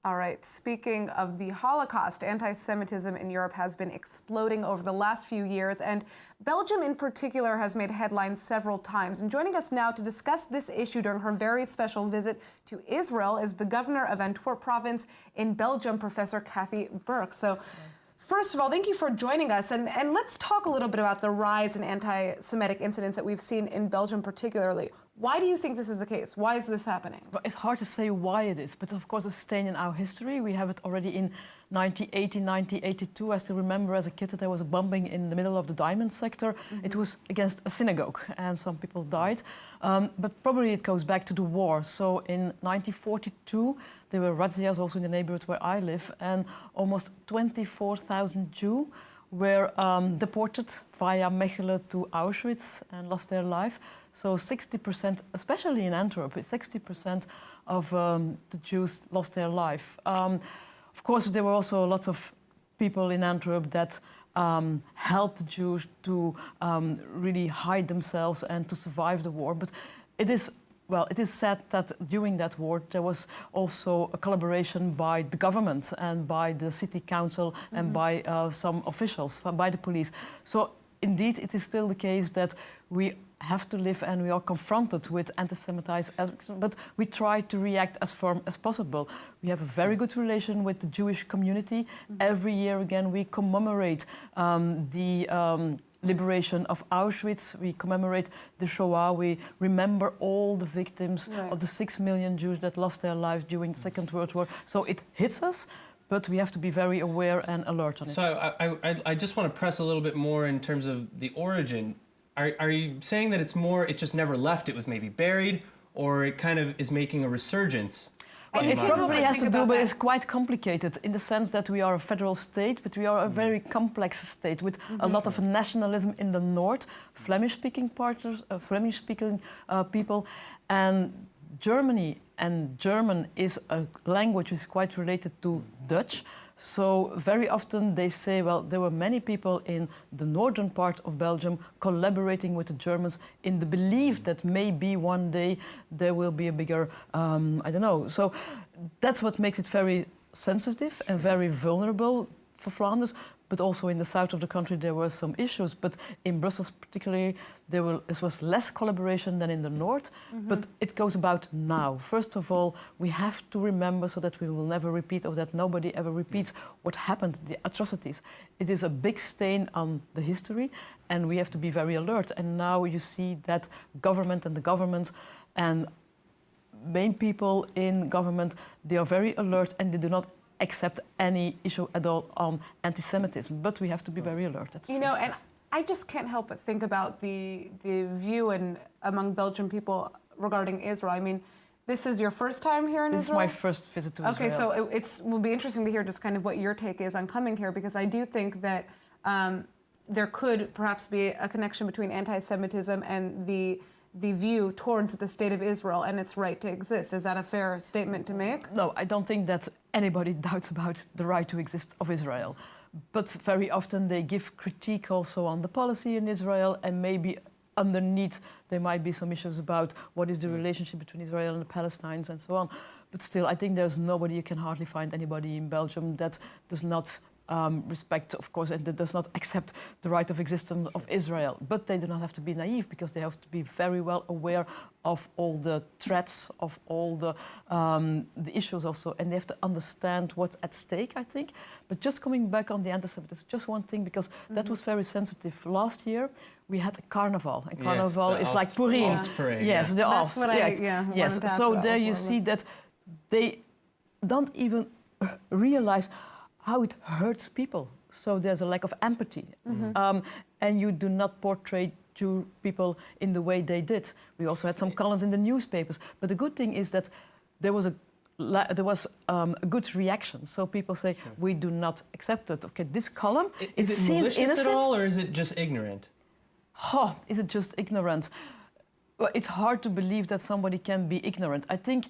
All right, speaking of the Holocaust, anti-Semitism in Europe has been exploding over the last few years, and Belgium in particular has made headlines several times. And joining us now to discuss this issue during her very special visit to Israel is the governor of Antwerp province in Belgium, Professor Cathy Berx. So, first of all, thank you for joining us, and let's talk a little bit about the rise in anti-Semitic incidents that we've seen in Belgium particularly. Why do you think this is the case? Why is this happening? Well, it's hard to say why it is, but of course it's staying in our history. We have it already in 1980, 1982. I still remember as a kid that there was a bombing in the middle of the diamond sector. Mm-hmm. It was against a synagogue and some people died. But probably it goes back to the war. So in 1942, there were razzias also in the neighborhood where I live, and almost 24,000 Jews were deported via Mechelen to Auschwitz and lost their life. So 60%, especially in Antwerp, 60% of the Jews lost their life. Of course, there were also a lot of people in Antwerp that helped the Jews to really hide themselves and to survive the war. But it is said that during that war there was also a collaboration by the government and by the city council, mm-hmm. and by some officials, by the police. So indeed, it is still the case that we have to live and we are confronted with anti-Semitism, but we try to react as firm as possible. We have a very good relation with the Jewish community. Mm-hmm. Every year again we commemorate the liberation of Auschwitz, we commemorate the Shoah, we remember all the victims, right, of the 6 million Jews that lost their lives during the Second World War. So it hits us, but we have to be very aware and alert on it. So I just want to press a little bit more in terms of the origin. Are you saying that it's more, it just never left, it was maybe buried, or it kind of is making a resurgence? Well, it probably has to do, but it's quite complicated in the sense that we are a federal state, but we are a very complex state with, mm-hmm, a lot of nationalism in the north, Flemish-speaking people, and Germany and German is a language which is quite related to Dutch. So very often they say, well, there were many people in the northern part of Belgium collaborating with the Germans in the belief that maybe one day there will be a bigger, I don't know. So that's what makes it very sensitive and very vulnerable for Flanders. But also in the south of the country there were some issues. But in Brussels particularly, there was less collaboration than in the north. Mm-hmm. But it goes about now. First of all, we have to remember so that we will never repeat, or that nobody ever repeats what happened, the atrocities. It is a big stain on the history, and we have to be very alert. And now you see that government and the governments and main people in government, they are very alert and they do not accept any issue at all on anti-Semitism, but we have to be very alert. That's you know, and I just can't help but think about the view among Belgian people regarding Israel. I mean, this is your first time here in Israel? This is my first visit to Israel. Okay, so it will be interesting to hear just kind of what your take is on coming here, because I do think that there could perhaps be a connection between anti-Semitism and the view towards the state of Israel and its right to exist. Is that a fair statement to make? No, I don't think that anybody doubts about the right to exist of Israel. But very often they give critique also on the policy in Israel, and maybe underneath there might be some issues about what is the relationship between Israel and the Palestinians and so on. But still, I think there's nobody, you can hardly find anybody in Belgium that does not respect, of course, and that does not accept the right of existence of Israel. But they do not have to be naive, because they have to be very well aware of all the threats, of all the issues also, and they have to understand what's at stake, I think. But just coming back on the anti-Semitism, just one thing, because mm-hmm, that was very sensitive. Last year we had a carnival, and carnival is like Purim. Parade, yes, yeah. the That's what yes. So there you see that they don't even realize how it hurts people. So there's a lack of empathy. Mm-hmm. And you do not portray Jew people in the way they did. We also had some columns in the newspapers. But the good thing is that there was a good reaction. So people say, sure, we do not accept it. Okay, this column, is it seems malicious innocent, at all, or is it just ignorant? Oh, is it just ignorant? Well, it's hard to believe that somebody can be ignorant. I think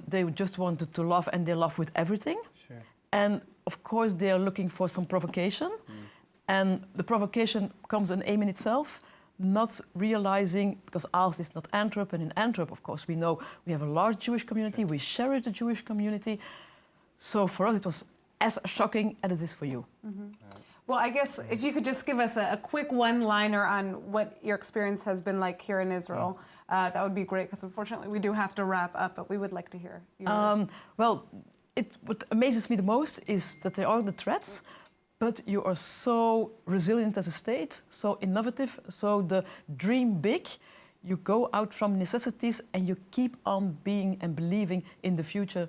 they just wanted to laugh, and they laugh with everything. Sure. And of course, they are looking for some provocation. And the provocation becomes an aim in itself, not realizing, because Aalst is not Antwerp, and in Antwerp, of course, we know we have a large Jewish community, we cherish the Jewish community. So for us, it was as shocking as it is for you. Well, I guess if you could just give us a quick one-liner on what your experience has been like here in Israel, that would be great, because unfortunately we do have to wrap up, but we would like to hear your... Well, what amazes me the most is that there are the threats, but you are so resilient as a state, so innovative, so the dream big. You go out from necessities and you keep on being and believing in the future,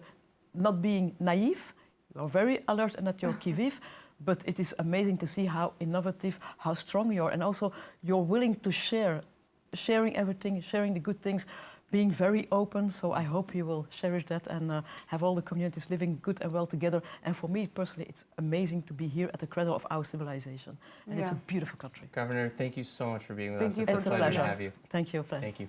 not being naive. You are very alert and at your qui-vive, but it is amazing to see how innovative, how strong you are, and also you're willing to sharing everything, sharing the good things, being very open. So I hope you will cherish that and have all the communities living good and well together. And for me personally, it's amazing to be here at the cradle of our civilization. And it's a beautiful country. Governor, thank you so much for being with Thank us. you It's for a pleasure to joining us. have you. Thank you. Thank you.